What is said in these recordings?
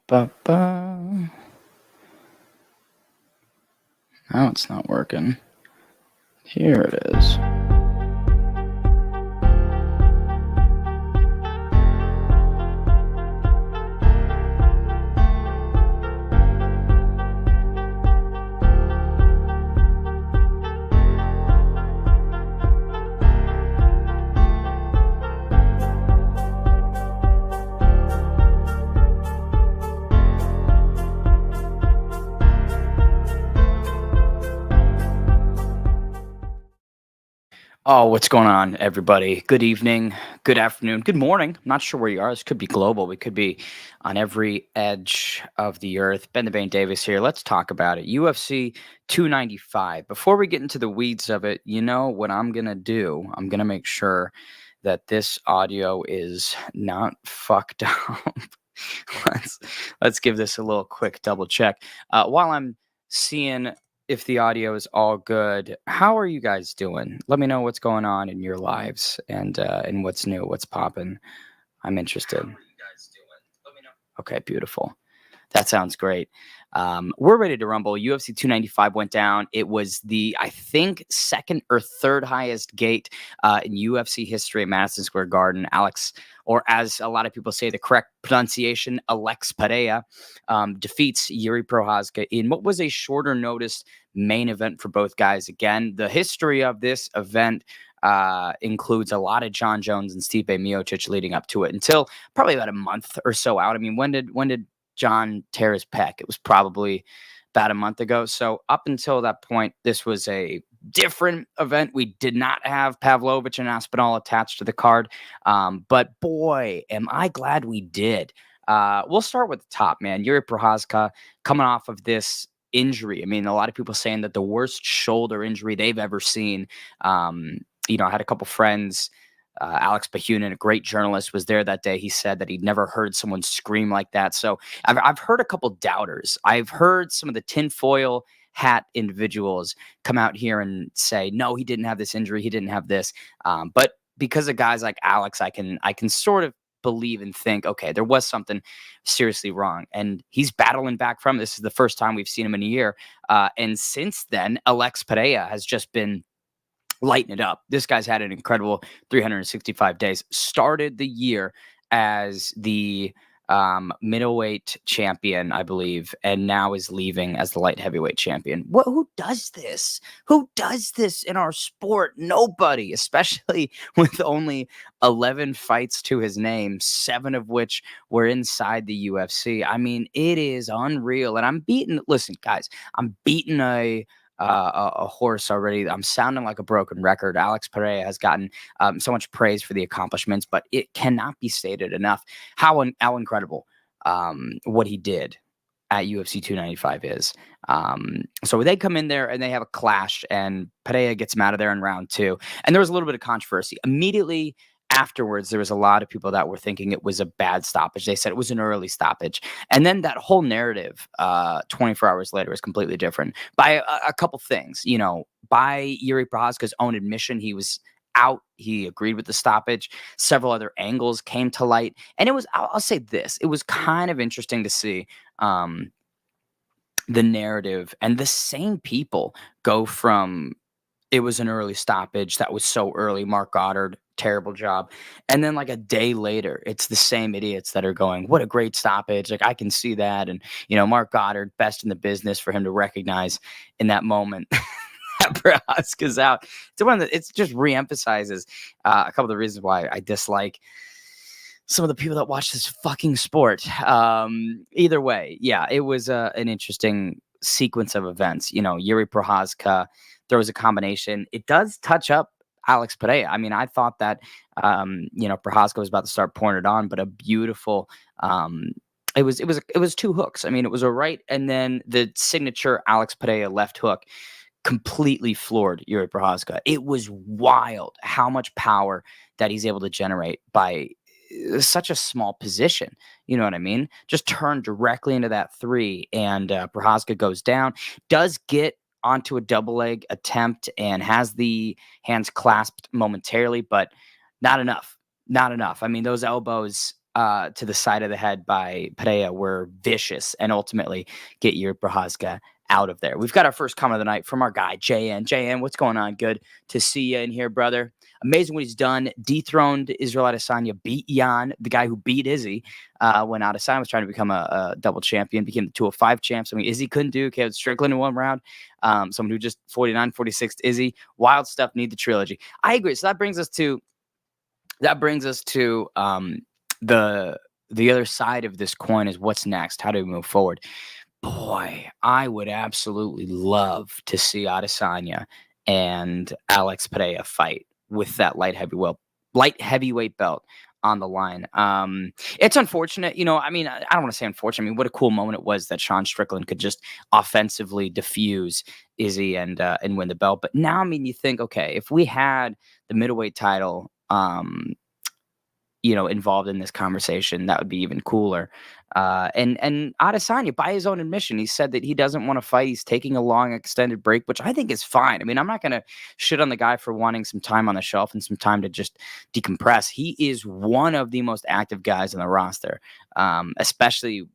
Ba-ba. Now it's not working. Here it is. Oh, what's going on, everybody? Good evening, good afternoon, good morning. I'm not sure where you are. This could be global. We could be on every edge of the earth. Ben the Bane Davis here. Let's talk about it. UFC 295. Before we get into the weeds of it, you know what I'm going to do? I'm going to make sure that this audio is not fucked up. let's let's give this a little quick double check. While I'm seeing if the audio is all good, how are you guys doing? Let me know what's going on in your lives and what's new, what's popping. I'm interested. How are you guys doing? Let me know. Okay, beautiful. That sounds great. We're ready to rumble. UFC 295 went down. It was the, I think, second or third highest gate in UFC history at Madison Square Garden. Alex, or as a lot of people say, the correct pronunciation, Alex Pereira, defeats Yuri Prochazka in what was a shorter notice main event for both guys. Again, the history of this event includes a lot of John Jones and Stipe Miocic leading up to it until probably about a month or so out. I mean, when did John tear his pec? It was probably about a month ago. So up until that point, this was a different event. We did not have Pavlovich and Aspinall attached to the card. But boy, am I glad we did. We'll start with the top, man. Yuri Prochazka coming off of this injury. I mean, a lot of people saying that the worst shoulder injury they've ever seen. I had a couple friends. Alex Bahunin, a great journalist, was there that day. He said that he'd never heard someone scream like that. So I've heard a couple doubters. I've heard some of the tinfoil hat individuals come out here and say, no, he didn't have this injury. He didn't have this. But because of guys like Alex, I can sort of believe and think, okay, there was something seriously wrong. And he's battling back from it. This is the first time we've seen him in a year. And since then, Alex Pereira has just been lighten it up. This guy's had an incredible 365 days. Started the year as the middleweight champion, I believe, and now is leaving as the light heavyweight champion. Who does this? Who does this in our sport? Nobody, especially with only 11 fights to his name, 7 of which were inside the UFC. I mean, it is unreal. And listen, guys, I'm beating a horse already. I'm sounding like a broken record. Alex Pereira has gotten so much praise for the accomplishments, but it cannot be stated enough how incredible what he did at UFC 295 is. So they come in there and they have a clash, and Pereira gets him out of there in round 2. And there was a little bit of controversy. Immediately afterwards, there was a lot of people that were thinking it was a bad stoppage. They said it was an early stoppage. And then that whole narrative 24 hours later is completely different by a couple things. By Yuri Prochazka's own admission, he was out. He agreed with the stoppage. Several other angles came to light. And I'll say this, it was kind of interesting to see the narrative and the same people go from it was an early stoppage. That was so early. Mark Goddard, terrible job. And then like a day later, it's the same idiots that are going, what a great stoppage. Like I can see that. And, Mark Goddard, best in the business for him to recognize in that moment that Prohaska's out. It's just reemphasizes a couple of the reasons why I dislike some of the people that watch this fucking sport. Either way, yeah, it was an interesting sequence of events. Yuri Prochazka throws a combination. It does touch up Alex Pereira. I mean, I thought that Prochazka was about to start pouring it on, but a beautiful. It was 2 hooks. I mean, it was a right and then the signature Alex Pereira left hook completely floored Yuri Prochazka. It was wild how much power that he's able to generate by such a small position. You know what I mean? Just turn directly into that 3, and Prochazka goes down. Does get onto a double leg attempt and has the hands clasped momentarily, but not enough. Not enough. I mean, those elbows to the side of the head by Perea were vicious and ultimately get your Prohaska out of there. We've got our first comment of the night from our guy, JN. JN, what's going on? Good to see you in here, brother. Amazing what he's done. Dethroned Israel Adesanya, beat Jan, the guy who beat Izzy when Adesanya was trying to become a double champion, became the 205 champ. So, I mean, Izzy couldn't do Caleb Strickland in one round. Someone who just 49, 46 Izzy. Wild stuff, need the trilogy. I agree. So that brings us to the the other side of this coin is what's next? How do we move forward? Boy, I would absolutely love to see Adesanya and Alex Pereira fight with that light heavyweight belt on the line. It's unfortunate, I mean, I don't want to say unfortunate. I mean, what a cool moment it was that Sean Strickland could just offensively diffuse Izzy and win the belt. But now, I mean, you think, okay, if we had the middleweight title, involved in this conversation, that would be even cooler. And Adesanya, by his own admission, he said that he doesn't want to fight. He's taking a long extended break, which I think is fine. I mean, I'm not going to shit on the guy for wanting some time on the shelf and some time to just decompress. He is one of the most active guys on the roster, especially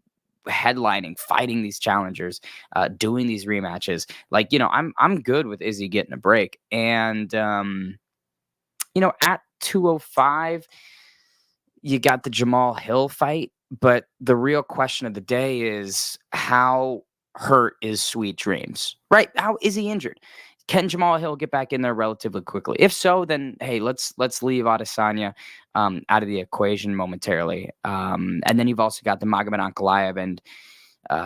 headlining, fighting these challengers, doing these rematches. Like, I'm good with Izzy getting a break. And at 205, you got the Jamal Hill fight, but the real question of the day is how hurt is Sweet Dreams? Right? How is he injured? Can Jamal Hill get back in there relatively quickly? If so, then hey, let's leave Adesanya out of the equation momentarily. And then you've also got the Magomed Ankalaev and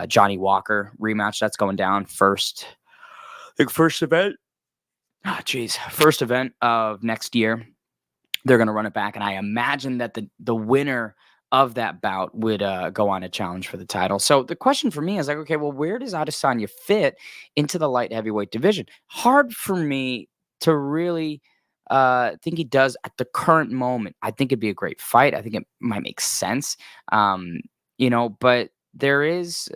Johnny Walker rematch that's going down first. I think first event. First event of next year. They're going to run it back, and I imagine that the winner of that bout would go on a challenge for the title. So the question for me is like, okay, well, where does Adesanya fit into the light heavyweight division? Hard for me to really think he does at the current moment. I think it'd be a great fight. I think it might make sense, but there is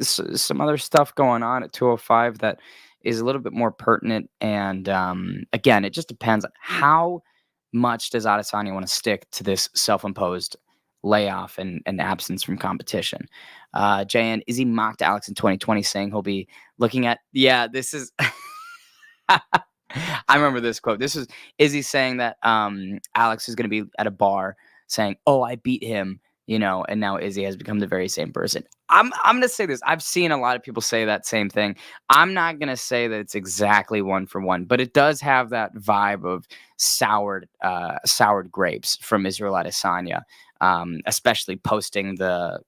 some other stuff going on at 205 that is a little bit more pertinent. And again, it just depends on how much does Adesanya want to stick to this self-imposed layoff and absence from competition. JN, Izzy mocked Alex in 2020 saying he'll be looking at, this is, I remember this quote. This is Izzy saying that Alex is going to be at a bar saying, "Oh, I beat him," and now Izzy has become the very same person. I'm going to say this. I've seen a lot of people say that same thing. I'm not going to say that it's exactly one for one, but it does have that vibe of soured grapes from Israel Adesanya, especially posting the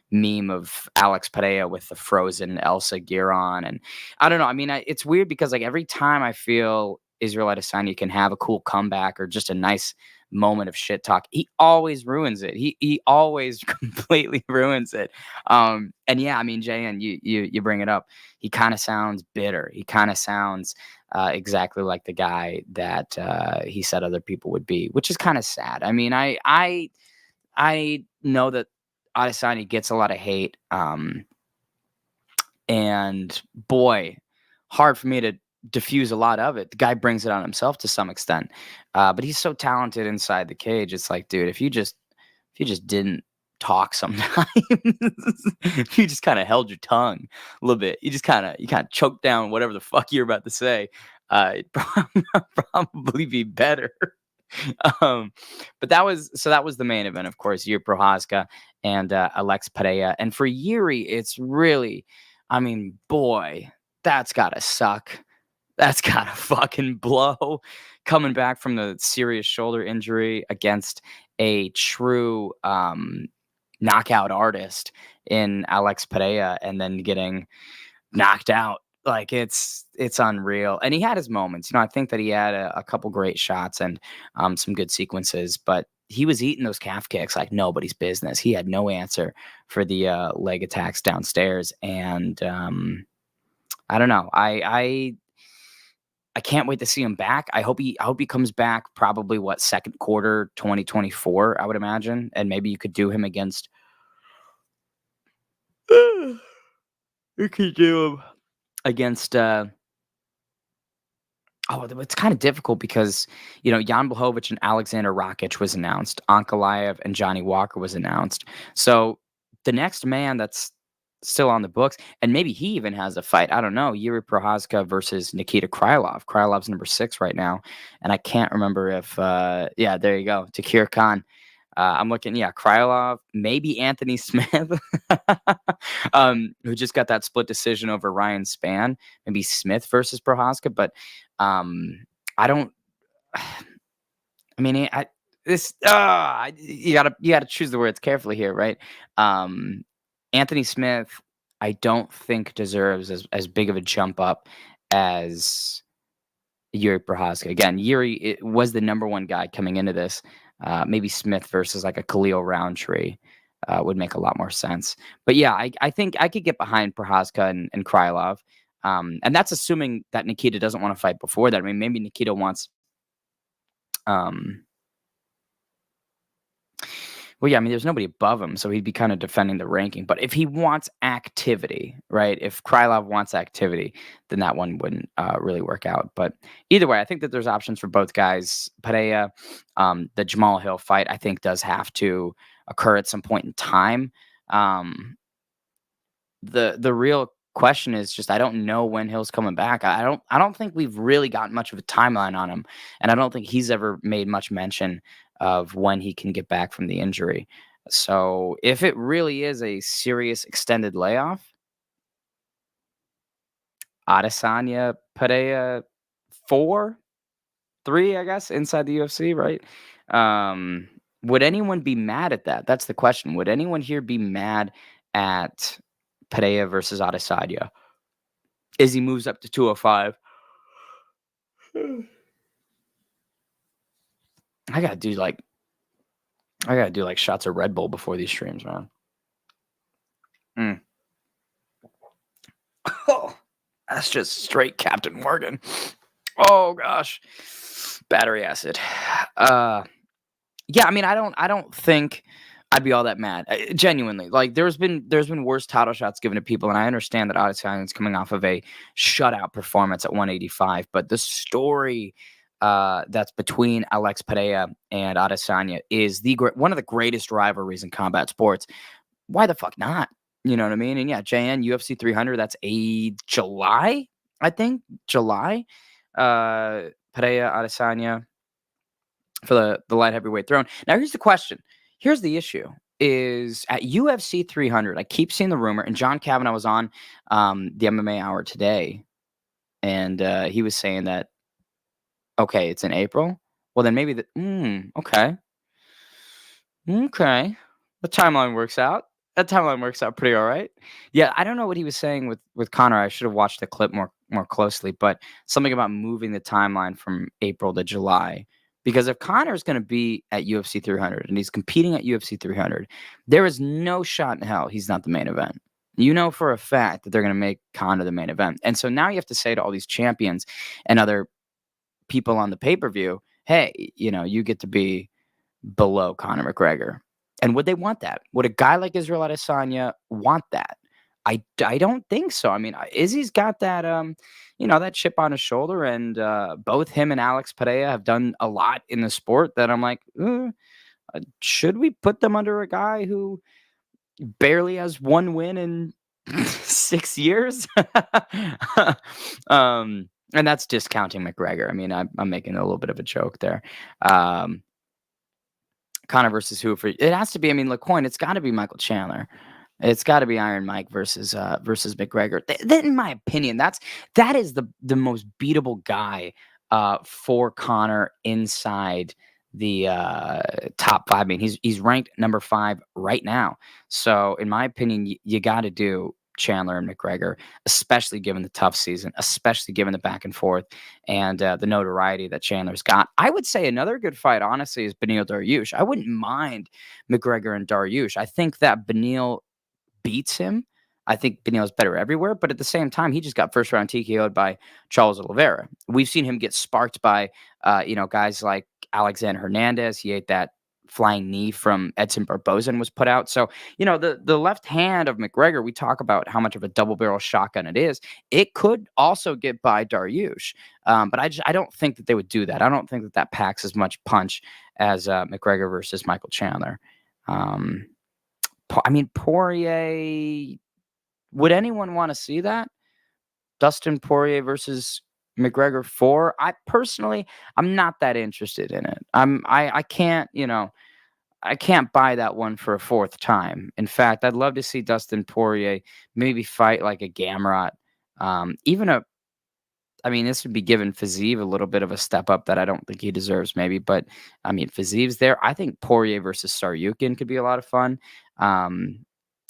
meme of Alex Pereira with the frozen Elsa gear on. And I don't know. I mean, it's weird because like every time I feel Israel Adesanya can have a cool comeback or just a nice moment of shit talk, he always ruins it. He always completely ruins it. And yeah, I mean, JN, you bring it up. He kind of sounds bitter. He kind of sounds exactly like the guy that he said other people would be, which is kind of sad. I mean, I know that Adesanya gets a lot of hate. And boy, hard for me to diffuse a lot of it. The guy brings it on himself to some extent. But he's so talented inside the cage. It's like, dude, if you just didn't talk sometimes, if you just kind of held your tongue a little bit, you kind of choked down whatever the fuck you're about to say, it'd probably be better. But that was the main event, of course, Yuri Prohaska and Alex Pereira. And for Yuri, it's really, I mean, boy, that's gotta suck. That's gotta fucking blow. Coming back from the serious shoulder injury against a true knockout artist in Alex Pereira, and then getting knocked out. Like it's unreal. And he had his moments. I think that he had a couple great shots and some good sequences, but he was eating those calf kicks like nobody's business. He had no answer for the leg attacks downstairs. And I don't know. I can't wait to see him back. I hope he comes back probably second quarter 2024, I would imagine. And maybe you could do him against you could do him against It's kind of difficult because, Jan Blachowicz and Alexander Rakic was announced. Ankalaev and Johnny Walker was announced. So the next man that's still on the books, and maybe he even has a fight. I don't know. Yuri Prohaska versus Nikita Krylov. Krylov's number 6 right now, and I can't remember if. Yeah, there you go. Takir Khan. I'm looking, yeah, Krylov, maybe Anthony Smith, who just got that split decision over Ryan Spann. Maybe Smith versus Prohaska, but I don't. I mean, you gotta choose the words carefully here, right? Um, Anthony Smith, I don't think deserves as big of a jump up as Yuri Prohaska. Again, Yuri was the number one guy coming into this. Maybe Smith versus like a Khalil Roundtree would make a lot more sense. But yeah, I think I could get behind Prohaska and Krylov. And that's assuming that Nikita doesn't want to fight before that. I mean, maybe Nikita wants. Um, well, yeah, I mean, there's nobody above him, so he'd be kind of defending the ranking. But if he wants activity, right? If Krylov wants activity, then that one wouldn't really work out. But either way, I think that there's options for both guys. Pereira, the Jamal Hill fight, I think does have to occur at some point in time. The real question is just I don't know when Hill's coming back. I don't think we've really got much of a timeline on him, and I don't think he's ever made much mention of when he can get back from the injury. So if it really is a serious extended layoff, Adesanya, Pereira, 4, 3, I guess, inside the UFC, right? Um, would anyone be mad at that? That's the question. Would anyone here be mad at Pereira versus Adesanya as he moves up to 205? I gotta do like shots of Red Bull before these streams, man. Mm. Oh, that's just straight Captain Morgan. Oh gosh, battery acid. Yeah, I mean, I don't think I'd be all that mad. Genuinely, like there's been worse title shots given to people, and I understand that Adesanya's coming off of a shutout performance at 185, but the story that's between Alex Pereira and Adesanya is one of the greatest rivalries in combat sports. Why the fuck not? You know what I mean? And yeah, JN UFC 300. That's a July, I think July. Pereira Adesanya for the light heavyweight throne. Now, here's the question. Here's the issue is at UFC 300, I keep seeing the rumor, and John Kavanaugh was on the MMA Hour today, and he was saying that, okay, it's in April. Well, then maybe okay. Okay. The timeline works out. That timeline works out pretty all right. Yeah, I don't know what he was saying with Connor. I should have watched the clip more closely, but something about moving the timeline from April to July. Because if Connor's going to be at UFC 300 and he's competing at UFC 300, there is no shot in hell he's not the main event. You know for a fact that they're going to make Connor the main event. And so now you have to say to all these champions and other people on the pay-per-view, hey, you get to be below Conor McGregor. And would they want that? Would a guy like Israel Adesanya want that? I don't think so. I mean, Izzy's got that that chip on his shoulder, and both him and Alex Pereira have done a lot in the sport that I'm like, should we put them under a guy who barely has one win in 6 years? And that's discounting McGregor. I mean, I'm making a little bit of a joke there. Conor versus who? It has to be. I mean, LeCoin. It's got to be Michael Chandler. It's got to be Iron Mike versus McGregor. In my opinion, that is the most beatable guy for Conor inside the top 5. I mean, he's ranked number 5 right now. So, in my opinion, you got to do Chandler and McGregor, especially given the tough season, especially given the back and forth and the notoriety that Chandler's got. I would say another good fight, honestly, is Beneil Dariush. I wouldn't mind McGregor and Dariush. I think that Beneil beats him. I think Beneil's better everywhere, but at the same time, he just got first round TKO'd by Charles Oliveira. We've seen him get sparked by, guys like Alexander Hernandez. He ate that flying knee from Edson Barboza was put out. So, the left hand of McGregor, we talk about how much of a double barrel shotgun it is. It could also get by Dariush. But I don't think that they would do that. I don't think that that packs as much punch as McGregor versus Michael Chandler. Um, I mean, Poirier, would anyone want to see that? Dustin Poirier versus McGregor 4? I'm not that interested in it. I can't, I can't buy that one for a fourth time. In fact, I'd love to see Dustin Poirier maybe fight like a Gamrot. Even a I mean, this would be giving Fiziev a little bit of a step up that I don't think he deserves, maybe. But I mean, Fiziev's there. I think Poirier versus Saryukin could be a lot of fun. Um,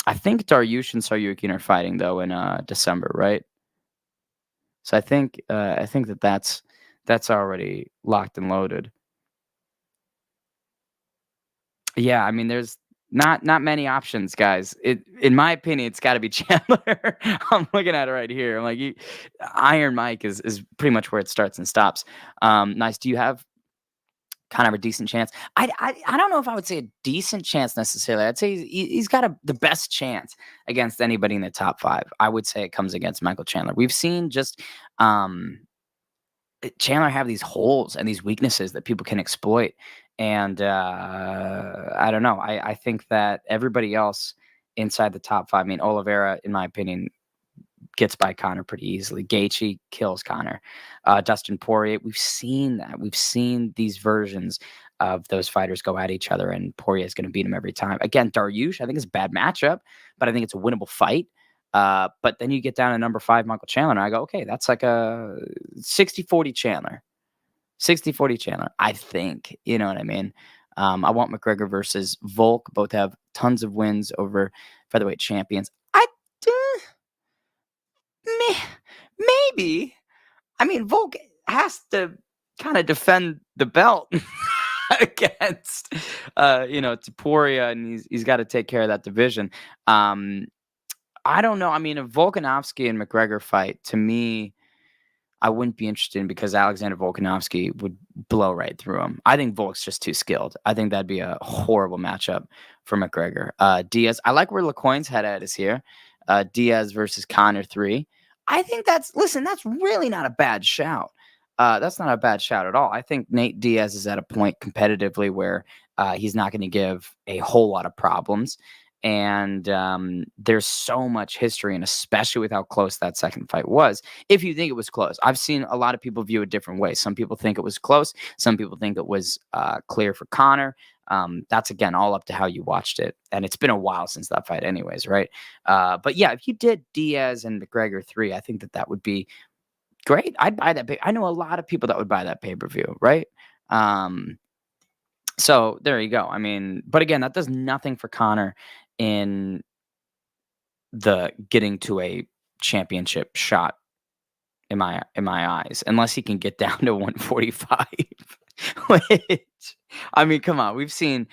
I think Dariush and Saryukin are fighting though in December, right? So I think that's already locked and loaded. Yeah, I mean, there's not many options, guys. In my opinion, it's got to be Chandler. I'm looking at it right here. I'm like, Iron Mike is pretty much where it starts and stops. Nice. Do you have kind of a decent chance? I don't know if I would say a decent chance necessarily. I'd say he's got the best chance against anybody in the top five. I would say it comes against Michael Chandler. We've seen just um, Chandler have these holes and these weaknesses that people can exploit. And I don't know. I think that everybody else inside the top five, I mean, Oliveira, in my opinion, gets by Connor pretty easily. Gaethje kills Connor. Dustin Poirier, we've seen that. We've seen these versions of those fighters go at each other, and Poirier is going to beat him every time. Again, Dariush, I think it's a bad matchup, but I think it's a winnable fight. But then you get down to number five, Michael Chandler, and I go, okay, that's like a 60-40 Chandler. 60-40 Chandler, I think. You know what I mean? I want McGregor versus Volk. Both have tons of wins over featherweight champions. Uh, may, maybe. I mean, Volk has to kind of defend the belt against, Topuria, and he's got to take care of that division. I don't know. I mean, a Volkanovski and McGregor fight, to me, I wouldn't be interested in because Alexander Volkanovski would blow right through him. I think Volk's just too skilled. I think that'd be a horrible matchup for McGregor. Diaz, I like where LaCoin's head at is here. Diaz versus Connor 3. I think that's really not a bad shout. That's not a bad shout at all. I think Nate Diaz is at a point competitively where he's not going to give a whole lot of problems. And there's so much history, and especially with how close that second fight was. If you think it was close, I've seen a lot of people view it different ways. Some people think it was close. Some people think it was clear for Connor. That's again all up to how you watched it, and it's been a while since that fight, anyways, right? But yeah, if you did Diaz and McGregor 3, I think that would be great. I'd buy that. I know a lot of people that would buy that pay per view, right? So there you go. I mean, but again, that does nothing for Connor in the getting to a championship shot in my eyes, unless he can get down to 145. Which, I mean, come on, we've seen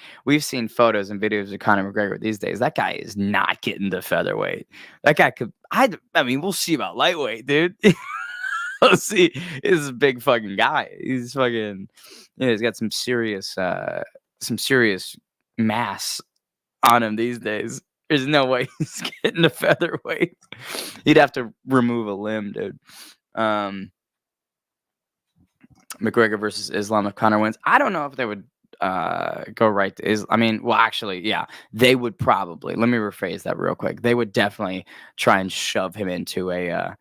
photos and videos of Conor McGregor these days. That guy is not getting to featherweight. That guy could. I mean, we'll see about lightweight, dude. We'll see. He's a big fucking guy. He's fucking. He's got some serious mass on him these days. There's no way he's getting to featherweight. He'd have to remove a limb, dude. Um, McGregor versus Islam if Conor wins. I don't know if they would go right to Islam. I mean, well, actually, yeah, they would probably. Let me rephrase that real quick. They would definitely try and shove him into a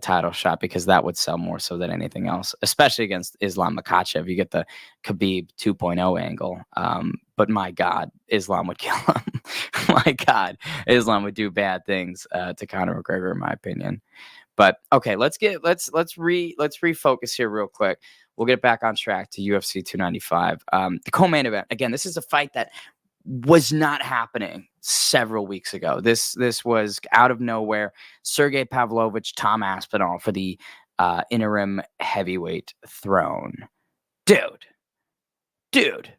title shot because that would sell more so than anything else, especially against Islam Makhachev. You get the Khabib 2.0 angle. But my God, Islam would kill him. My God, Islam would do bad things to Conor McGregor, in my opinion. But okay, let's refocus here real quick. We'll get back on track to UFC 295. The co-main event. Again, this is a fight that was not happening several weeks ago. This was out of nowhere. Sergey Pavlovich, Tom Aspinall for the interim heavyweight throne. Dude,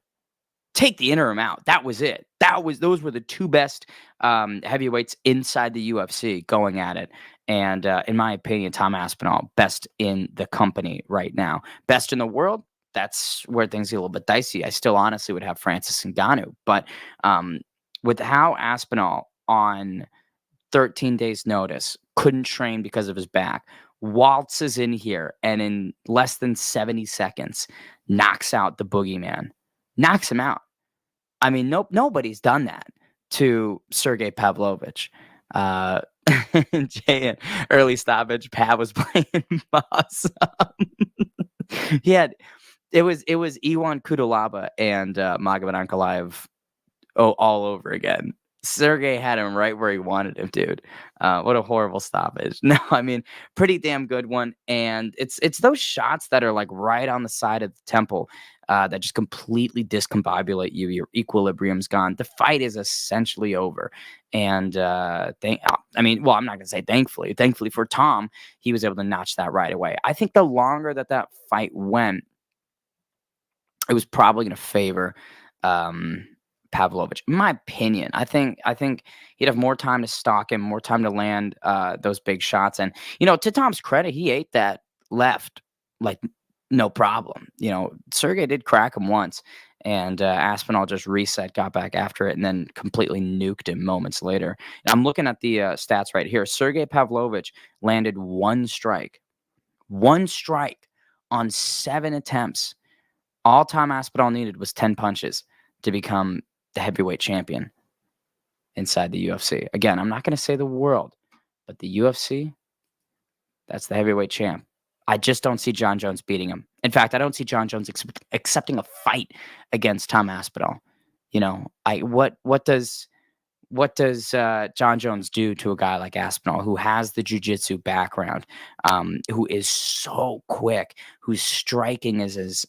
take the interim out. That was it. Those were the two best heavyweights inside the UFC going at it. And in my opinion, Tom Aspinall, best in the company right now. Best in the world? that's where things get a little bit dicey. I still honestly would have Francis Ngannou, but um, with how Aspinall on 13 days notice couldn't train because of his back, waltzes in here and in less than 70 seconds knocks out the boogeyman, knocks him out. I mean, nobody's done that to Sergey Pavlovich. Uh, Jay, early stoppage. Pat was playing boss. He had it was Iwan Kudalaba and Magomed Ankalaev all over again. Sergey had him right where he wanted him, dude. What a horrible stoppage. No, I mean, pretty damn good one. And it's those shots that are like right on the side of the temple that just completely discombobulate you. Your equilibrium's gone. The fight is essentially over. And I mean, well, I'm not gonna say thankfully. Thankfully for Tom, he was able to notch that right away. I think the longer that fight went, it was probably going to favor um, Pavlovich, in my opinion. I think he'd have more time to stalk him, more time to land those big shots. And to Tom's credit, he ate that left like no problem. Sergey did crack him once, and Aspinall just reset, got back after it, and then completely nuked him moments later. And I'm looking at the stats right here. Sergey Pavlovich landed one strike on 7 attempts. All Tom Aspinall needed was 10 punches to become the heavyweight champion inside the UFC. Again, I'm not going to say the world, but the UFC, that's the heavyweight champ. I just don't see John Jones beating him. In fact, I don't see John Jones accepting a fight against Tom Aspinall. What does John Jones do to a guy like Aspinall, who has the jiu-jitsu background, who is so quick, whose striking is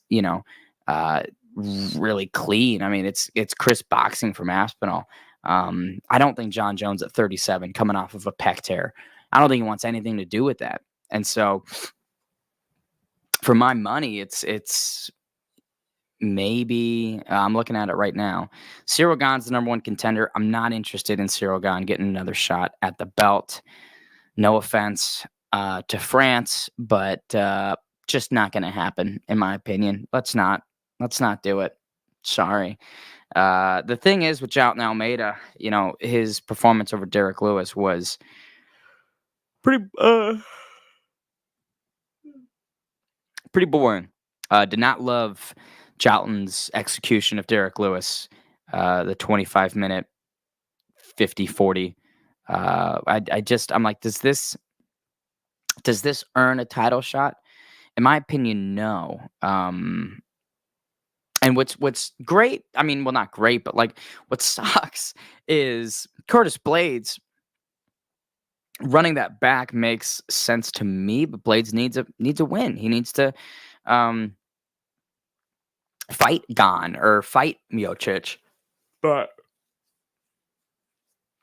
uh, really clean? I mean, it's crisp boxing from Aspinall. I don't think John Jones at 37, coming off of a pec tear, I don't think he wants anything to do with that. And so, for my money, it's maybe I'm looking at it right now. Cyril Gane's the number one contender. I'm not interested in Cyril Gane getting another shot at the belt. No offense to France, but just not going to happen, in my opinion. Let's not do it. Sorry. The thing is with Jalton Almeida, his performance over Derek Lewis was pretty boring. Did not love Jalton's execution of Derek Lewis, the 25-minute 50-40. I'm like, does this earn a title shot? In my opinion, no. And what's great, I mean, well, not great, but like what sucks is Curtis Blades running that back makes sense to me, but Blades needs a win. He needs to fight Gane or fight Miocic. But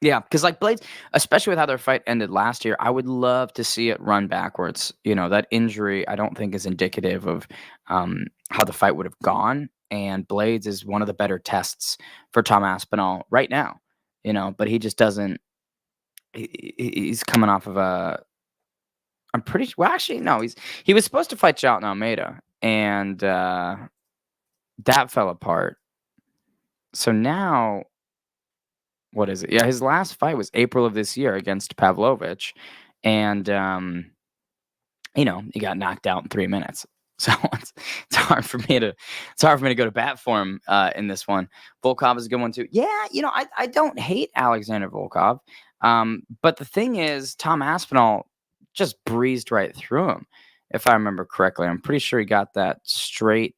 yeah, because like Blades, especially with how their fight ended last year, I would love to see it run backwards. That injury I don't think is indicative of how the fight would have gone. And Blades is one of the better tests for Tom Aspinall right now. But he just doesn't. He's coming off of I'm pretty sure. Well, actually, no. He was supposed to fight Jalton Almeida, and that fell apart. So now, what is it? Yeah, his last fight was April of this year against Pavlovich, and he got knocked out in 3 minutes. So it's hard for me to go to bat for him in this one. Volkov is a good one too. Yeah, I don't hate Alexander Volkov, but the thing is, Tom Aspinall just breezed right through him, if I remember correctly. I'm pretty sure he got that straight,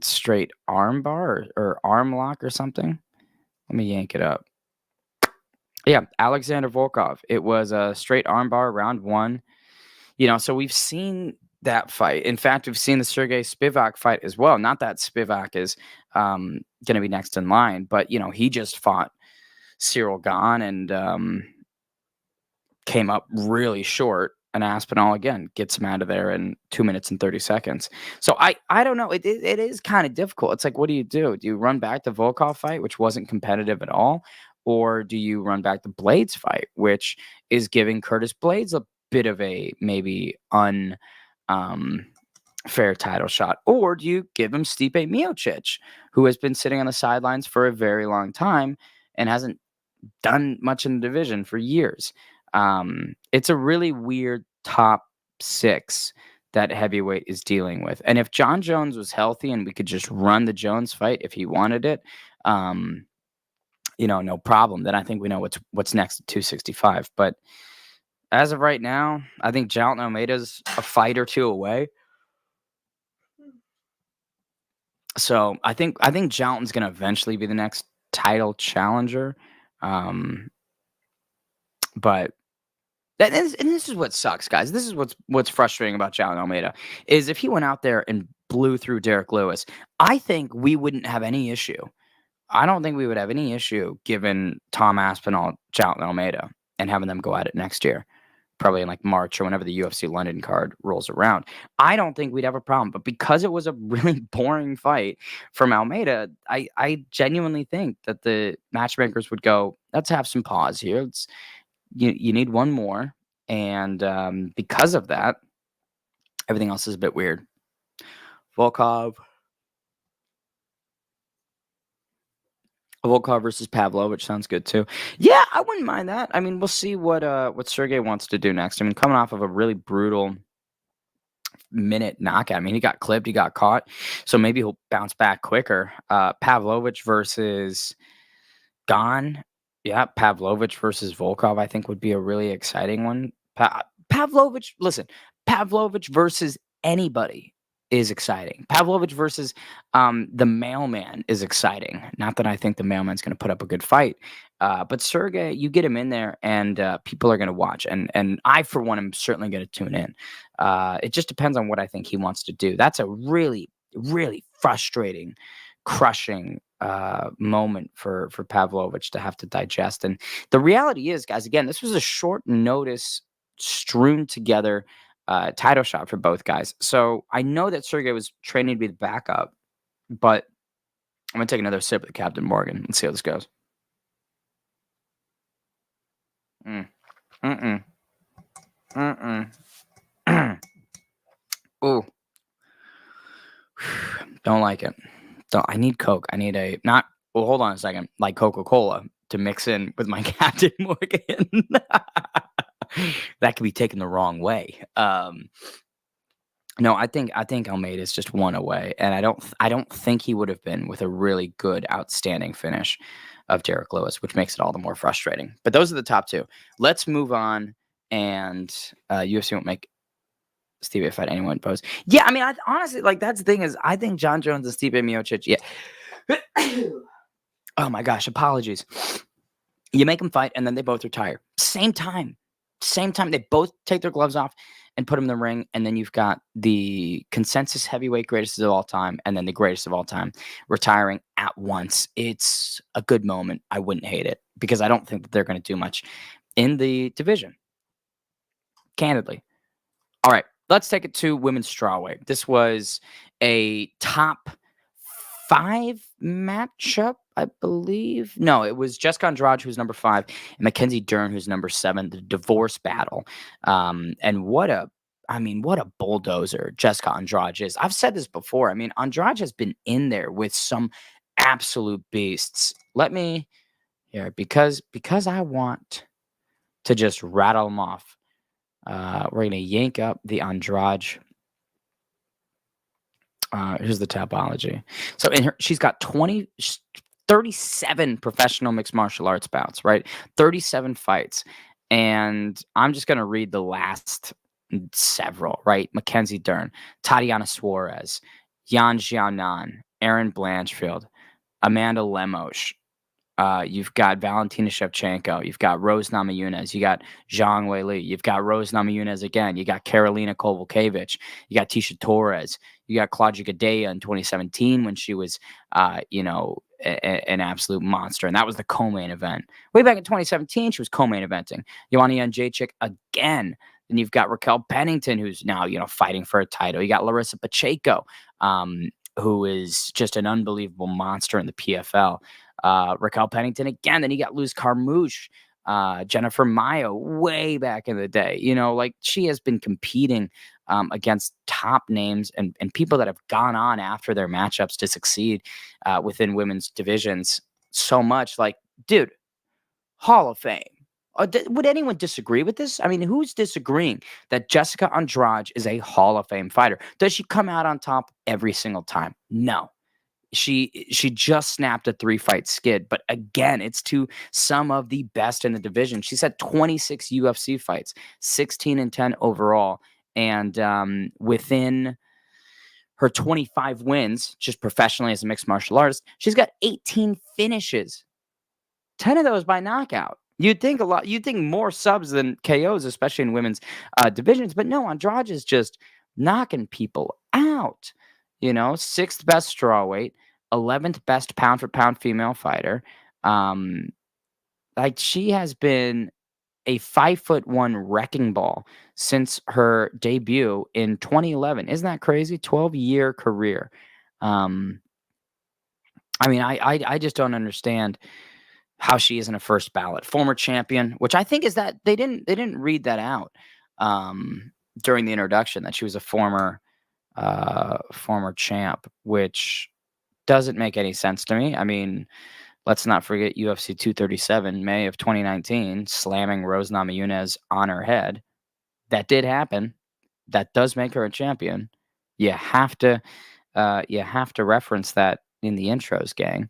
straight arm bar or arm lock or something. Let me yank it up. Yeah, Alexander Volkov. It was a straight arm bar, round 1. So we've seen that fight. In fact, we've seen the Sergey Spivak fight as well. Not that Spivak is going to be next in line, but he just fought Cyril Gane and came up really short. And Aspinall again gets him out of there in 2 minutes and 30 seconds. So I don't know. It is kind of difficult. It's like, what do you do? Do you run back the Volkov fight, which wasn't competitive at all, or do you run back the Blades fight, which is giving Curtis Blades a bit of a maybe fair title shot? Or do you give him Stipe Miocic, who has been sitting on the sidelines for a very long time and hasn't done much in the division for years? It's a really weird top six that heavyweight is dealing with. And if John Jones was healthy and we could just run the Jones fight if he wanted it, um, no problem. Then I think we know what's next at 265. But as of right now, I think Jalton Almeida's a fight or two away. So I think Jalton's gonna eventually be the next title challenger. Um, but and this is what sucks, guys. This is what's frustrating about Jalton Almeida is if he went out there and blew through Derek Lewis, I think we wouldn't have any issue. I don't think we would have any issue given Tom Aspinall, Jalton Almeida, and having them go at it next year, probably in like March or whenever the UFC London card rolls around. I don't think we'd have a problem. But because it was a really boring fight from Almeida, I genuinely think that the matchmakers would go, let's have some pause here. You need one more. And because of that, everything else is a bit weird. Volkov. Volkov versus Pavlovich sounds good too. Yeah, I wouldn't mind that. I mean, we'll see what Sergey wants to do next. I mean, coming off of a really brutal minute knockout. I mean, he got clipped, he got caught, so maybe he'll bounce back quicker. Pavlovich versus Gon. Yeah, Pavlovich versus Volkov, I think would be a really exciting one. Pavlovich, listen, Pavlovich versus anybody is exciting. Pavlovich versus the mailman is exciting. Not that I think the mailman's going to put up a good fight, but Sergey, you get him in there, and people are going to watch, and I for one am certainly going to tune in. It just depends on what I think he wants to do. That's a really, really frustrating, crushing moment for Pavlovich to have to digest. And the reality is, guys, again, this was a short notice, strewn together title shot for both guys. So I know that Sergey was training to be the backup, but I'm gonna take another sip of the Captain Morgan and see how this goes. Mm. Mm-mm. Mm-mm. Ooh. Don't like it. Don't. I need Coke. I need a not. Well, hold on a second. Like Coca-Cola to mix in with my Captain Morgan. That could be taken the wrong way. No, I think Almeida is just one away, and I don't think he would have been with a really good, outstanding finish of Derek Lewis, which makes it all the more frustrating. But those are the top two. Let's move on, and UFC won't make Stipe fight anyone pose. Yeah, I mean, honestly, like that's the thing is, I think John Jones and Stipe Miocic. Yeah. Oh my gosh, apologies. You make them fight, and then they both retire. Same time. Same time. They both take their gloves off and put them in the ring, and then you've got the consensus heavyweight greatest of all time, and then the greatest of all time retiring at once. It's a good moment. I wouldn't hate it because I don't think that they're going to do much in the division, candidly. All right, let's take it to women's strawweight. This was a top five matchup, I believe. No, it was Jessica Andrade, who's number five, and Mackenzie Dern, who's number seven. The divorce battle, and what a bulldozer Jessica Andrade is. I've said this before. I mean, Andrade has been in there with some absolute beasts. Let me here because I want to just rattle them off. We're gonna yank up the Andrade. Here's the topology. So she's got 37 professional mixed martial arts bouts, right? 37 fights. And I'm just going to read the last several, right? Mackenzie Dern, Tatiana Suarez, Yan Xiaonan, Aaron Blanchfield, Amanda Lemos, you've got Valentina Shevchenko. You've got Rose Namajunas. You got Zhang Weili. You've got Rose Namajunas again. You got Karolina Kovalevich. You got Tisha Torres. You got Claudia Gadea in 2017 when she was, an absolute monster. And that was the co-main event. Way back in 2017, she was co-main eventing. Joanna Jędrzejczyk again. Then you've got Raquel Pennington, who's now, fighting for a title. You got Larissa Pacheco, who is just an unbelievable monster in the PFL. Raquel Pennington again. Then you got Luz Carmouche, Jennifer Mayo way back in the day. Like she has been competing against top names and people that have gone on after their matchups to succeed within women's divisions so much. Like, dude, Hall of Fame. Would anyone disagree with this? I mean, who's disagreeing that Jessica Andrade is a Hall of Fame fighter? Does she come out on top every single time? No. She just snapped a 3-fight skid, but again, it's to some of the best in the division. She's had 26 UFC fights, 16-10 overall, and within her 25 wins, just professionally as a mixed martial artist, she's got 18 finishes. 10 of those by knockout. You'd think more subs than KOs, especially in women's divisions, but no, Andrade is just knocking people out. You know, sixth best strawweight, 11th best pound for pound female fighter. Um, like she has been a 5'1" wrecking ball since her debut in 2011. Isn't that crazy? 12-year career. Um, I mean, I just don't understand how she isn't a first ballot former champion, which I think is that they didn't read that out during the introduction that she was a former champ, which doesn't make any sense to me. I mean, let's not forget UFC 237, May of 2019, slamming Rose Namajunas on her head. That did happen. That does make her a champion. You have to reference that in the intros, gang.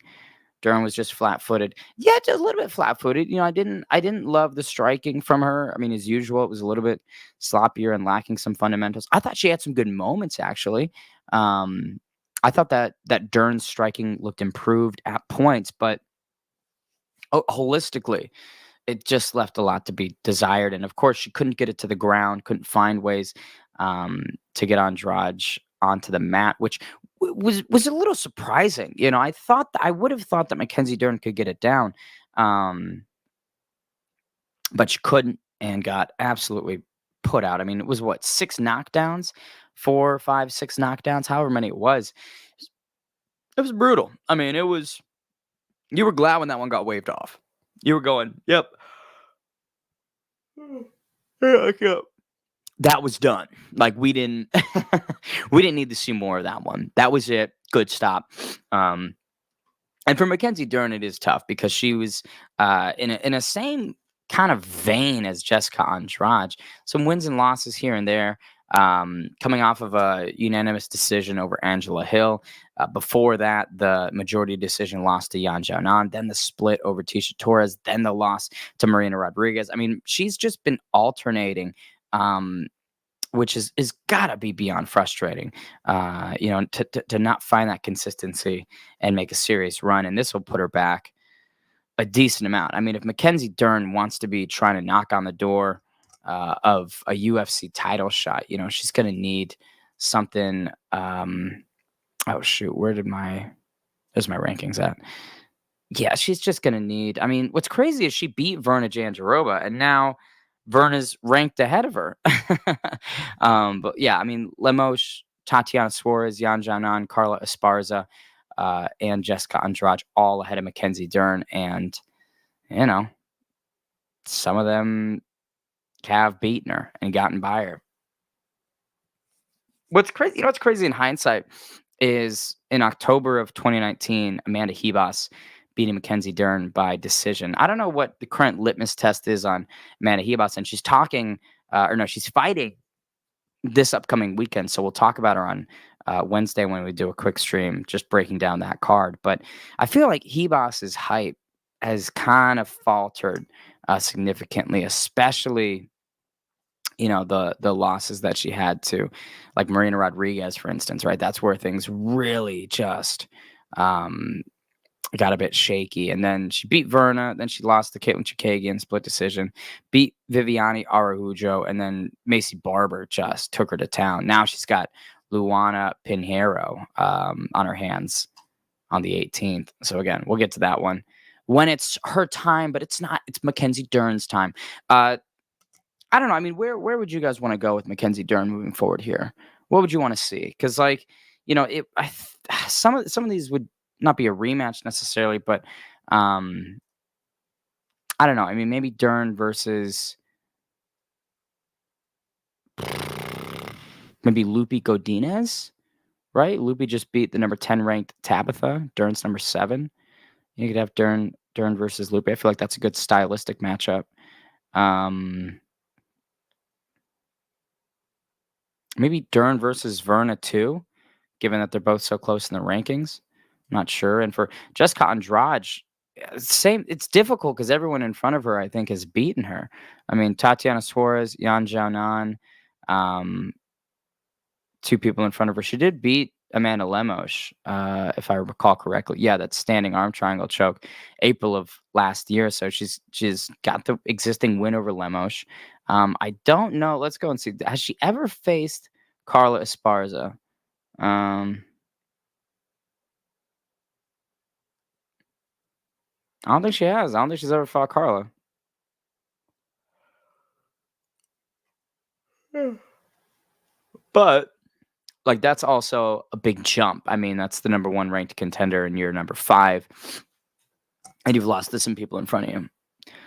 Durham was just flat-footed. Yeah, just a little bit flat-footed. You know, I didn't love the striking from her. I mean, as usual, it was a little bit sloppier and lacking some fundamentals. I thought she had some good moments actually. Um, I thought that Dern's striking looked improved at points, but holistically, it just left a lot to be desired. And of course, she couldn't get it to the ground, couldn't find ways to get Andrade onto the mat, which was a little surprising. You know, I would have thought that Mackenzie Dern could get it down, um, but she couldn't and got absolutely put out. I mean, it was what, 6 knockdowns, 4, 5, 6 knockdowns, however many it was. It was brutal. I mean, it was. You were glad when that one got waved off. You were going, "Yep, yeah, yep." That was done. Like we didn't we didn't need to see more of that one. That was it. Good stop. Um, and for Mackenzie Dern, it is tough because she was in a same kind of vein as Jessica Andrade. Some wins and losses here and there. Coming off of a unanimous decision over Angela Hill. Before that, the majority decision loss to Yan Xiaonan, then the split over Tisha Torres, then the loss to Marina Rodriguez. I mean, she's just been alternating. Um, which is gotta be beyond frustrating, you know, to not find that consistency and make a serious run, and this will put her back a decent amount. I mean, if Mackenzie Dern wants to be trying to knock on the door of a UFC title shot, you know, she's gonna need something. Oh shoot, there's my rankings at? Yeah, she's just gonna need. I mean, what's crazy is she beat Verna Jandiroba, and now Verna's ranked ahead of her. But yeah, I mean, Lemos, Tatiana Suarez, Yan Janan, Carla Esparza, and Jessica Andrade all ahead of Mackenzie Dern, and you know, some of them have beaten her and gotten by her. What's crazy, what's crazy in hindsight is in October of 2019, Amanda Hebos beating Mackenzie Dern by decision. I don't know what the current litmus test is on Amanda Hebos, and she's talking, or no, she's fighting this upcoming weekend. So we'll talk about her on Wednesday when we do a quick stream, just breaking down that card. But I feel like Hebos's hype has kind of faltered significantly, especially the losses that she had to like Marina Rodriguez, for instance, right? That's where things really just um got a bit shaky. And then she beat Verna, then she lost to Caitlin Chikagian split decision, beat Viviane Araujo, and then Macy Barber just took her to town. Now she's got Luana Pinheiro on her hands on the 18th. So again, we'll get to that one when it's her time, but it's not. It's Mackenzie Dern's time. I don't know. I mean, where would you guys want to go with Mackenzie Dern moving forward here? What would you want to see? Because like, some of these would not be a rematch necessarily, but um, I don't know. I mean, maybe Dern versus maybe Lupi Godinez, right? Lupi just beat the number 10 ranked Tabitha. Dern's number 7. You could have Dern versus Lupi. I feel like that's a good stylistic matchup. Um, maybe Dern versus Verna too, given that they're both so close in the rankings. Not sure. And for Jessica Andrade, same. It's difficult because everyone in front of her, I think, has beaten her. I mean, Tatiana Suarez, Yan Jianan, um, two people in front of her. She did beat Amanda Lemos, if I recall correctly. Yeah, that standing arm triangle choke, April of last year. So she's got the existing win over Lemos. I don't know. Let's go and see. Has she ever faced Carla Esparza? Um, I don't think she has. I don't think she's ever fought Carla. But like that's also a big jump. I mean, that's the number one ranked contender, and you're number 5, and you've lost to some people in front of you.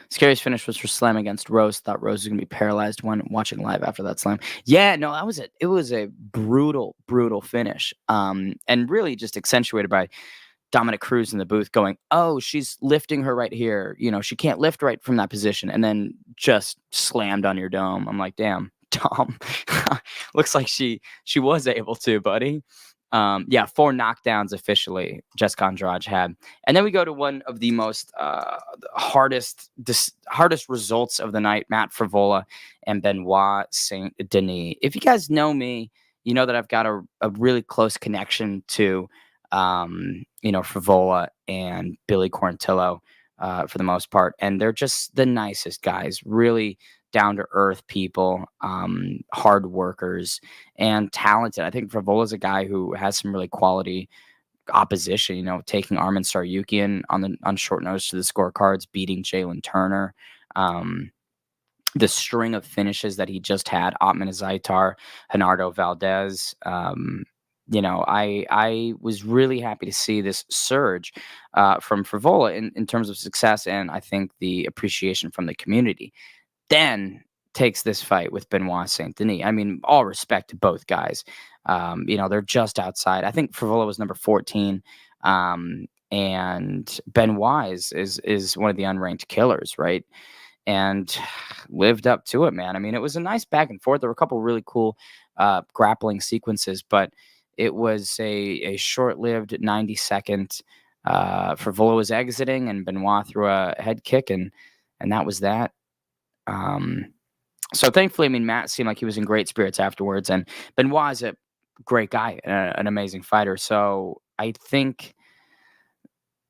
Scariest finish was her slam against Rose. Thought Rose was gonna be paralyzed when watching live after that slam. Yeah, no, that was it. It was a brutal, brutal finish. And really just accentuated by Dominic Cruz in the booth going, "Oh, she's lifting her right here. You know, she can't lift right from that position," and then just slammed on your dome. I'm like, "Damn, Tom, looks like she was able to, buddy." Yeah, 4 knockdowns officially Jessica Andrade had, and then we go to one of the most hardest results of the night: Matt Frivola and Benoit Saint Denis. If you guys know me, you know that I've got a really close connection to Frivola and Billy Quarantillo for the most part. And they're just the nicest guys, really down to earth people, hard workers, and talented. I think Frivola's a guy who has some really quality opposition, taking Armin Saryukian on short notice to the scorecards, beating Jalen Turner. The string of finishes that he just had, Otman Zaitar, Henardo Valdez. I was really happy to see this surge from Frivola in terms of success, and I think the appreciation from the community. Then takes this fight with Benoit Saint Denis. I mean, all respect to both guys. They're just outside. I think Frivola was number 14. And Benoit is one of the unranked killers, right? And lived up to it, man. I mean, it was a nice back and forth. There were a couple really cool grappling sequences, but it was a short-lived 90-second. Frivola was exiting, and Benoit threw a head kick, and that was that. So thankfully, I mean, Matt seemed like he was in great spirits afterwards, and Benoit is a great guy, an amazing fighter. So I think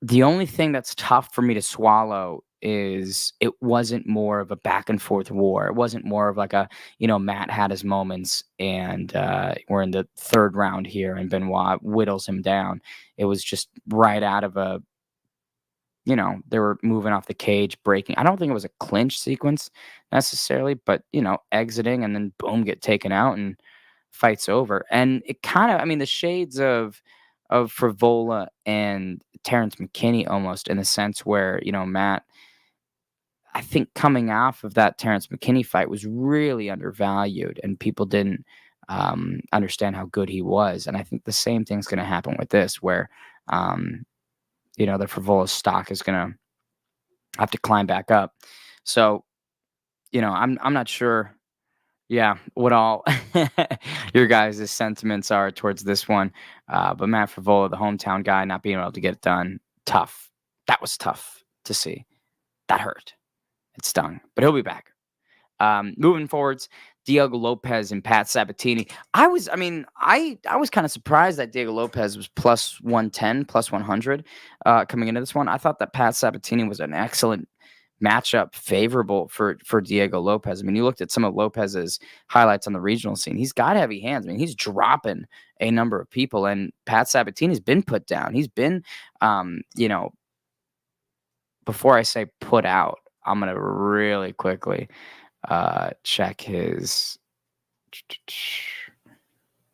the only thing that's tough for me to swallow is it wasn't more of a back and forth war. It wasn't more of like Matt had his moments and we're in the 3rd round here and Benoit whittles him down. It was just right out of they were moving off the cage, breaking. I don't think it was a clinch sequence necessarily, but, exiting and then boom, get taken out and fight's over. And it kind of, I mean, the shades of Frivola and Terrence McKinney almost in the sense where, Matt, I think coming off of that Terrence McKinney fight was really undervalued and people didn't understand how good he was. And I think the same thing's going to happen with this where, the Frivola stock is going to have to climb back up. So, I'm not sure. Yeah, what all your guys' sentiments are towards this one. But Matt Frivola, the hometown guy, not being able to get it done, tough. That was tough to see. That hurt. It stung. But he'll be back. Moving forwards, Diego Lopez and Pat Sabatini. I was kind of surprised that Diego Lopez was plus 110, plus 100 coming into this one. I thought that Pat Sabatini was an excellent matchup favorable for Diego Lopez. I mean, you looked at some of Lopez's highlights on the regional scene. He's got heavy hands. I mean, he's dropping a number of people, and Pat Sabatini's been put down. He's been, before I say put out, I'm going to really quickly check his.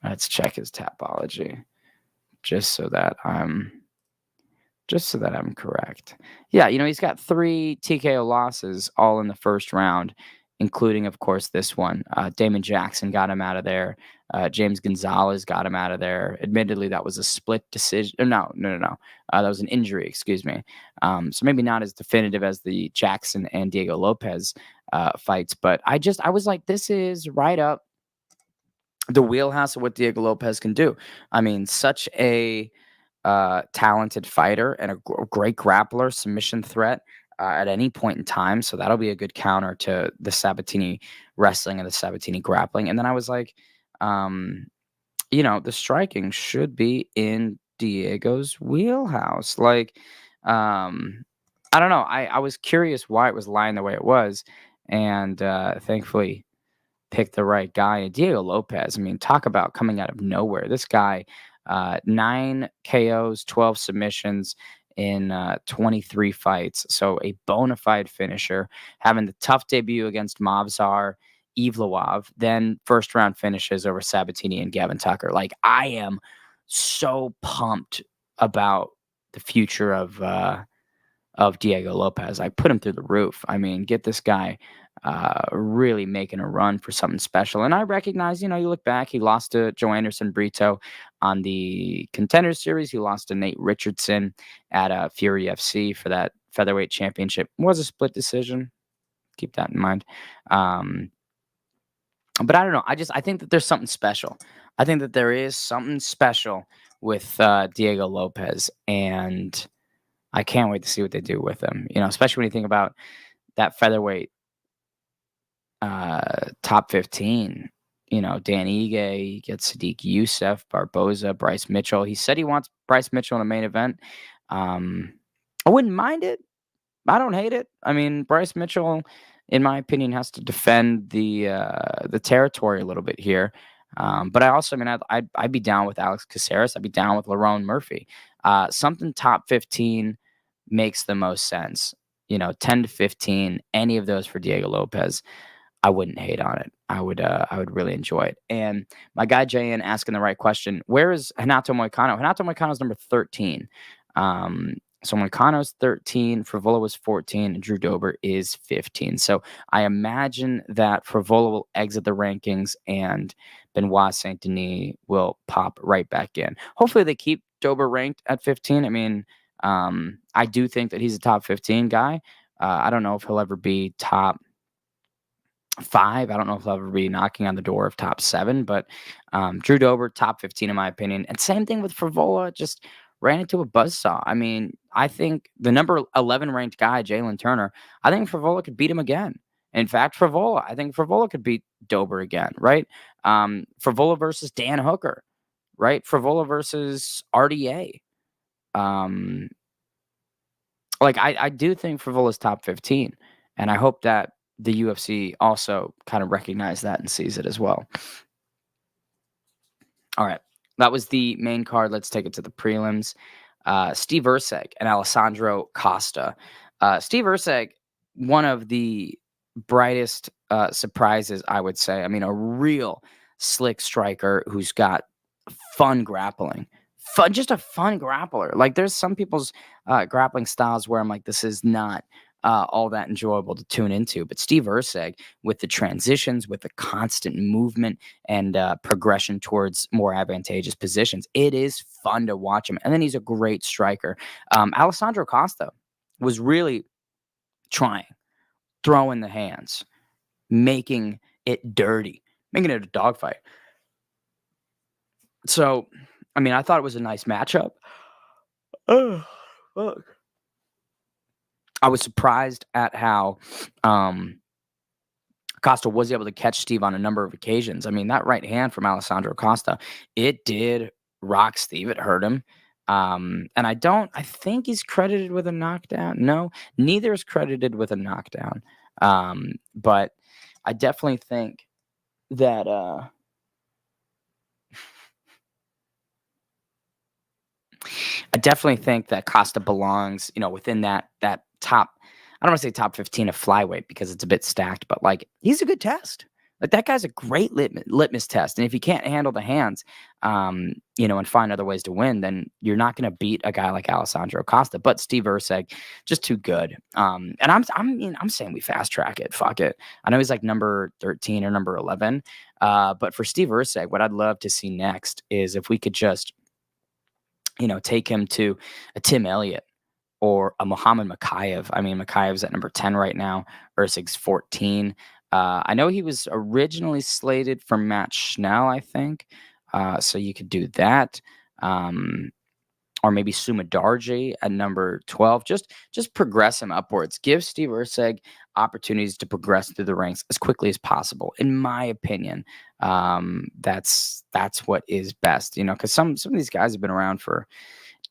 Let's check his Tapology, just so that I'm correct. Yeah, he's got 3 TKO losses all in the first round, including, of course, this one. Damon Jackson got him out of there. James Gonzalez got him out of there. Admittedly, that was a split decision. No, no, no, no. That was an injury, excuse me. So maybe not as definitive as the Jackson and Diego Lopez fights, but I was like, this is right up the wheelhouse of what Diego Lopez can do. I mean, such a talented fighter and a great grappler, submission threat at any point in time. So that'll be a good counter to the Sabatini wrestling and the Sabatini grappling. And then I was like, um, the striking should be in Diego's wheelhouse. Like, I don't know. I was curious why it was lying the way it was, and thankfully picked the right guy. And Diego Lopez, I mean, talk about coming out of nowhere. This guy, 9 KOs, 12 submissions in 23 fights. So a bona fide finisher, having the tough debut against Mavzar Evloev, then first round finishes over Sabatini and Gavin Tucker. Like, I am so pumped about the future of Diego Lopez. I put him through the roof. I mean, get this guy really making a run for something special. And I recognize, you look back, he lost to Joe Anderson Brito on the Contender Series. He lost to Nate Richardson at Fury FC for that featherweight championship. It was a split decision. Keep that in mind. But I don't know. I think that there's something special. I think that there is something special with Diego Lopez, and I can't wait to see what they do with him. Especially when you think about that featherweight top 15. Dan Ige, gets Sadiq Youssef, Barboza, Bryce Mitchell. He said he wants Bryce Mitchell in the main event. I wouldn't mind it. I don't hate it. I mean, Bryce Mitchell, in my opinion, has to defend the territory a little bit here. But I'd be down with Alex Caceres. I'd be down with Lerone Murphy. Something top 15 makes the most sense. 10 to 15, any of those for Diego Lopez, I wouldn't hate on it. I would really enjoy it. And my guy JN asking the right question: where is Renato Moicano? Renato Moicano is number 13. So Moicano's 13, Frevola was 14, and Drew Dober is 15. So I imagine that Frevola will exit the rankings and Benoit Saint Denis will pop right back in. Hopefully they keep Dober ranked at 15. I mean, I do think that he's a top 15 guy. I don't know if he'll ever be top 5. I don't know if he'll ever be knocking on the door of top 7, but Drew Dober, top 15 in my opinion. And same thing with Frevola, just ran into a buzzsaw. I mean, I think the number 11 ranked guy, Jalen Turner, I think Frevola could beat him again. In fact, I think Frevola could beat Dober again, right? Frevola versus Dan Hooker, right? Frevola versus RDA. I do think Frevola's top 15, and I hope that the UFC also kind of recognize that and sees it as well. All right. That was the main card. Let's take it to the prelims. Steve Erceg and Alessandro Costa. Steve Erceg, one of the brightest surprises, I would say. I mean, a real slick striker who's got fun grappling. Just a fun grappler. Like, there's some people's grappling styles where I'm like, this is not all that enjoyable to tune into. But Steve Erceg, with the transitions, with the constant movement and progression towards more advantageous positions, it is fun to watch him. And then he's a great striker. Alessandro Costa was really trying, throwing the hands, making it dirty, making it a dogfight. So, I mean, I thought it was a nice matchup. Oh, fuck. I was surprised at how Costa was able to catch Steve on a number of occasions. I mean, that right hand from Alessandro Costa, it did rock Steve. It hurt him. And I think he's credited with a knockdown. No, neither is credited with a knockdown. But I definitely think that Costa belongs, within that top. I don't want to say top 15 of flyweight because it's a bit stacked, but like, he's a good test. Like, that guy's a great litmus test, and if you can't handle the hands, and find other ways to win, then you're not gonna beat a guy like Alessandro Costa, but Steve Erceg, just too good. And I'm saying we fast track it, fuck it. I know he's, like, number 13 or number 11, but for Steve Erceg, what I'd love to see next is if we could just, take him to a Tim Elliott or a Muhammad Makayev. I mean, Makayev's at number 10 right now. Ersig's 14. I know he was originally slated for Matt Schnell, I think. So you could do that. Um, or maybe Sumadarji at number 12. Just progress him upwards. Give Steve Erceg opportunities to progress through the ranks as quickly as possible. In my opinion, that's what is best. Because some of these guys have been around for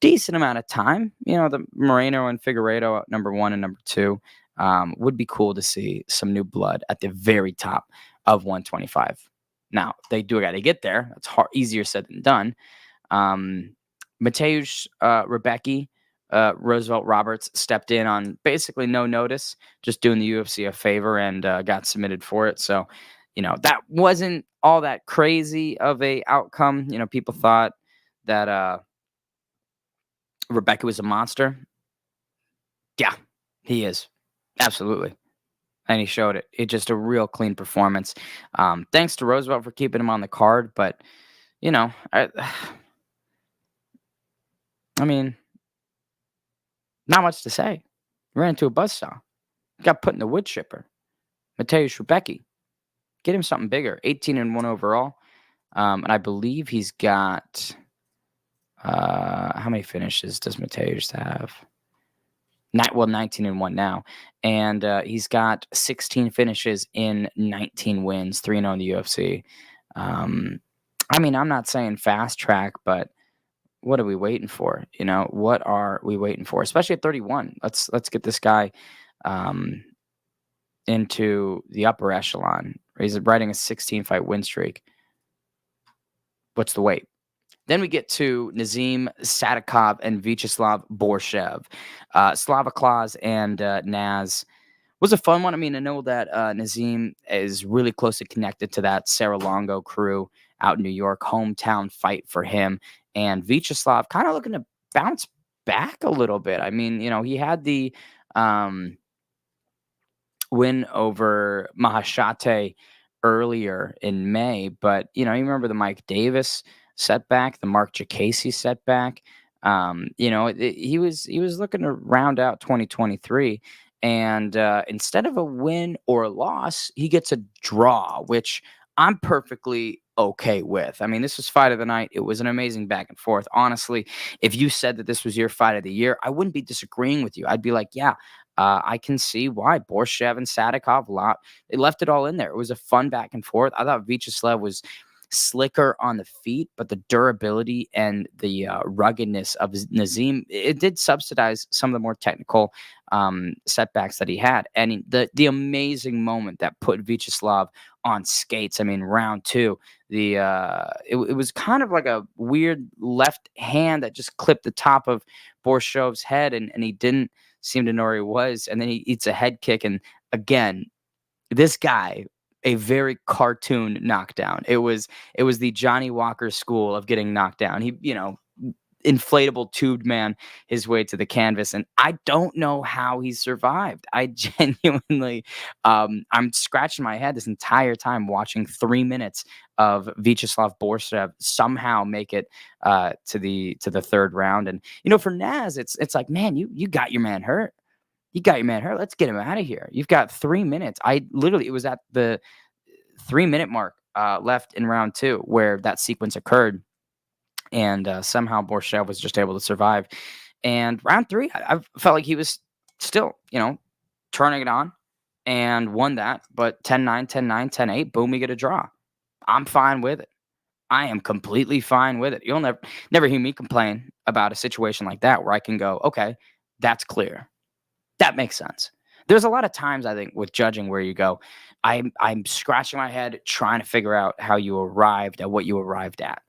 decent amount of time. The Moreno and Figueiredo at number 1 and number 2. Would be cool to see some new blood at the very top of 125. Now, they do got to get there. That's easier said than done. Mateusz Rebecki, Roosevelt Roberts stepped in on basically no notice, just doing the UFC a favor, and got submitted for it. So, that wasn't all that crazy of a outcome. People thought that Rebecca was a monster. Yeah, he is. Absolutely. And he showed it. It's just a real clean performance. Thanks to Roosevelt for keeping him on the card. But, I mean, not much to say. Ran into a buzzsaw. Got put in the wood chipper. Mateusz Rebecki. Get him something bigger. 18-1 overall. And I believe he's got... how many finishes does Mateusz have? 19-1 now. And he's got 16 finishes in 19 wins, 3-0 in the UFC. I'm not saying fast track, but what are we waiting for? What are we waiting for? Especially at 31. Let's get this guy into the upper echelon. He's riding a 16-fight win streak. What's the wait? Then we get to Nazim Sadikov and Vyacheslav Borshev. Slava Claus and Naz was a fun one. I know that Nazim is really closely connected to that Sarah Longo crew out in New York. Hometown fight for him. And Vyacheslav kind of looking to bounce back a little bit. He had the win over Mahashate earlier in May, but you remember the Mike Davis setback, the Mark Jacasey setback. He was looking to round out 2023, and instead of a win or a loss, he gets a draw, which I'm perfectly okay with. This was fight of the night. It was an amazing back and forth. Honestly, if you said that this was your fight of the year, I wouldn't be disagreeing with you. I'd be like, yeah, I can see why Borshev and Sadikov they left it all in there. It was a fun back and forth. I thought Vyacheslav was slicker on the feet, but the durability and the ruggedness of Nazim, it did subsidize some of the more technical setbacks that he had. And the amazing moment that put Vyacheslav on skates. Round 2, it was kind of like a weird left hand that just clipped the top of Borshev's head, and he didn't seem to know where he was. And then he eats a head kick, and again, this guy, a very cartoon knockdown. It was the Johnny Walker school of getting knocked down. He, inflatable tubed man his way to the canvas, and I don't know how he survived. I genuinely, I'm scratching my head this entire time watching 3 minutes of Vyacheslav Borshev somehow make it to the third round. And for Naz, it's like, man, you got your man hurt. You got your man hurt. Let's get him out of here. You've got 3 minutes. It was at the 3-minute mark left in round 2 where that sequence occurred. And somehow Borshev was just able to survive. And round 3, I felt like he was still, turning it on and won that. But 10-9, 10-9, 10-8, boom, we get a draw. I'm fine with it. I am completely fine with it. You'll never hear me complain about a situation like that where I can go, okay, that's clear. That makes sense. There's a lot of times, I think, with judging where you go, I'm scratching my head trying to figure out how you arrived at what you arrived at.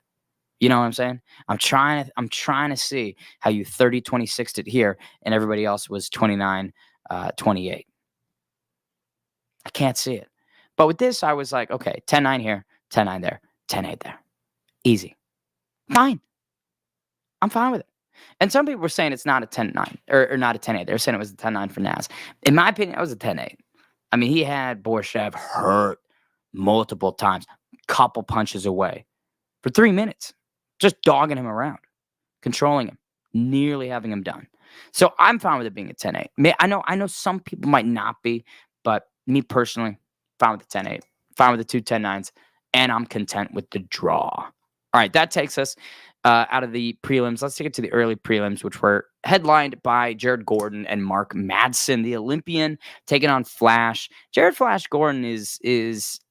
You know what I'm saying? I'm trying to see how you 30-26'd it here and everybody else was 29-28. I can't see it. But with this, I was like, okay, 10-9 here, 10-9 there, 10-8 there. Easy. Fine. I'm fine with it. And some people were saying it's not a 10-9 or not a 10-8. They were saying it was a 10-9 for Naz. In my opinion, it was a 10-8. I mean, he had Borshev hurt multiple times, couple punches away for 3 minutes, just dogging him around, controlling him, nearly having him done. So I'm fine with it being a 10-8. I know some people might not be, but me personally, fine with the 10-8, fine with the two 10-9s, and I'm content with the draw. All right, that takes us out of the prelims. Let's take it to the early prelims, which were headlined by Jared Gordon and Mark Madsen, the Olympian, taking on Flash. Jared Flash Gordon is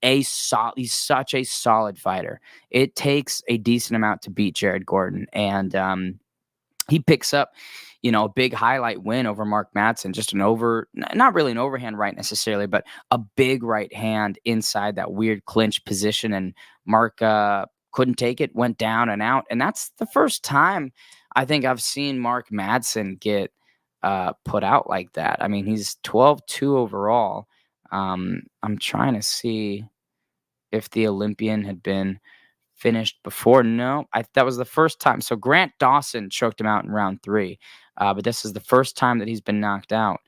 a solid. He's such a solid fighter. It takes a decent amount to beat Jared Gordon, and he picks up, a big highlight win over Mark Madsen, just not really an overhand right necessarily, but a big right hand inside that weird clinch position. And Mark couldn't take it, went down and out. And that's the first time I think I've seen Mark Madsen get put out like that. I mean, he's 12-2 overall. I'm trying to see if the Olympian had been finished before. No, that was the first time. So Grant Dawson choked him out in round 3, but this is the first time that he's been knocked out,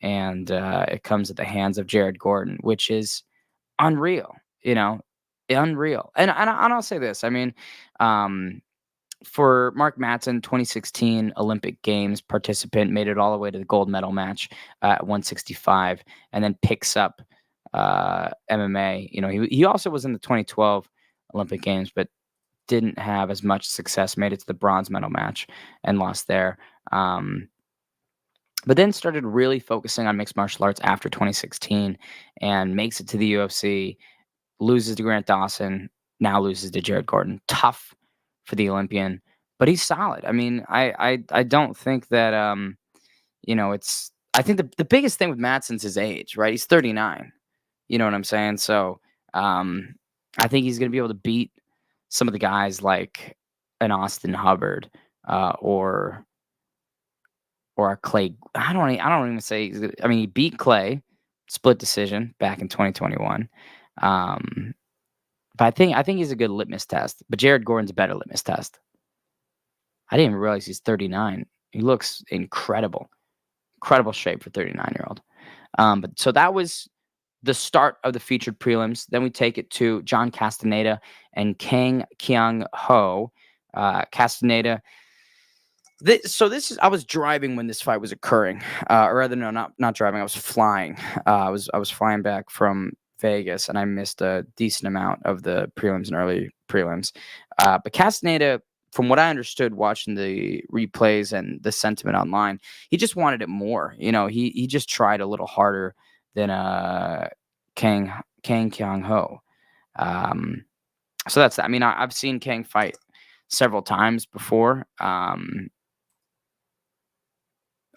and it comes at the hands of Jared Gordon, which is unreal. Unreal. And I'll say this. I mean, for Mark Madsen, 2016 Olympic Games participant, made it all the way to the gold medal match at 165, and then picks up MMA. He also was in the 2012 Olympic Games, but didn't have as much success. Made it to the bronze medal match and lost there. But then started really focusing on mixed martial arts after 2016 and makes it to the UFC, loses to Grant Dawson, now loses to Jared Gordon. Tough for the Olympian, but he's solid. I mean, I don't think that it's. I think the biggest thing with Madsen's his age, right? He's 39. You know what I'm saying? So I think he's going to be able to beat some of the guys like an Austin Hubbard or a Clay. I don't even say. I mean, he beat Clay, split decision back in 2021. But I think he's a good litmus test. But Jared Gordon's a better litmus test. I didn't even realize he's 39. He looks incredible shape for 39-year-old. But so that was the start of the featured prelims. Then we take it to John Castaneda and Kang Kyung Ho. Castaneda. I was driving when this fight was occurring, or rather, no, not driving. I was flying. I was flying back from Vegas, and I missed a decent amount of the prelims and early prelims. But Castaneda, from what I understood watching the replays and the sentiment online, he just wanted it more. He just tried a little harder than Kang Kyung Ho. So that's that. I mean, I've seen Kang fight several times before.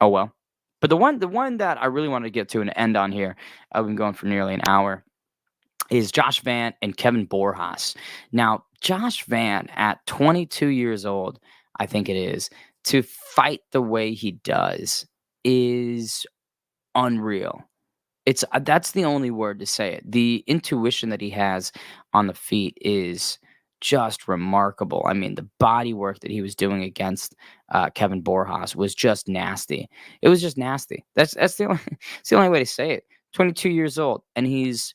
Oh well. But the one that I really wanted to get to and end on here, I've been going for nearly an hour, is Josh Van and Kevin Borjas. Now, Josh Van at 22 years old, I think it is, to fight the way he does is unreal. That's the only word to say it. The intuition that he has on the feet is just remarkable. I mean, the body work that he was doing against Kevin Borjas was just nasty. It was just nasty. That's it's the only way to say it. 22 years old, and he's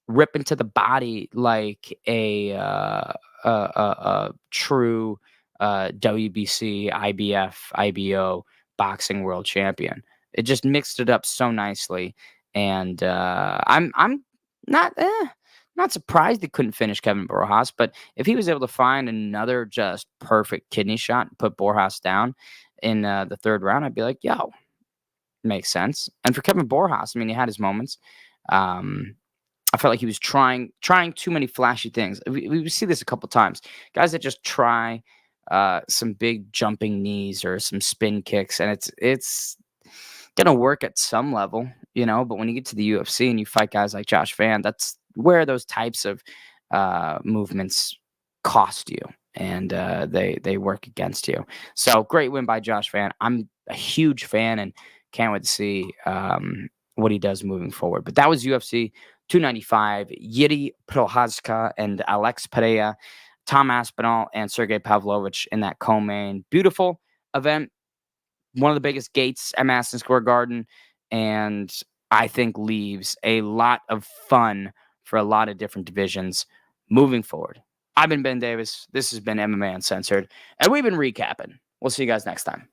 ripping to the body like a true WBC, IBF, IBO boxing world champion. It just mixed it up so nicely, and I'm not not surprised he couldn't finish Kevin Borjas. But if he was able to find another just perfect kidney shot and put Borjas down in the third round, I'd be like, yo, makes sense. And for Kevin Borjas, I mean, he had his moments. I felt like he was trying too many flashy things. We see this a couple times. Guys that just try some big jumping knees or some spin kicks, and it's gonna work at some level, But when you get to the UFC and you fight guys like Josh Van, that's where those types of movements cost you, and they work against you. So great win by Josh Van. I'm a huge fan and can't wait to see what he does moving forward. But that was UFC 295, Yuri Prohazka and Alex Pereira, Tom Aspinall and Sergey Pavlovich in that co-main. Beautiful event, one of the biggest gates at Madison Square Garden, and I think leaves a lot of fun for a lot of different divisions moving forward. I've been Ben Davis. This has been MMA Uncensored, and we've been recapping. We'll see you guys next time.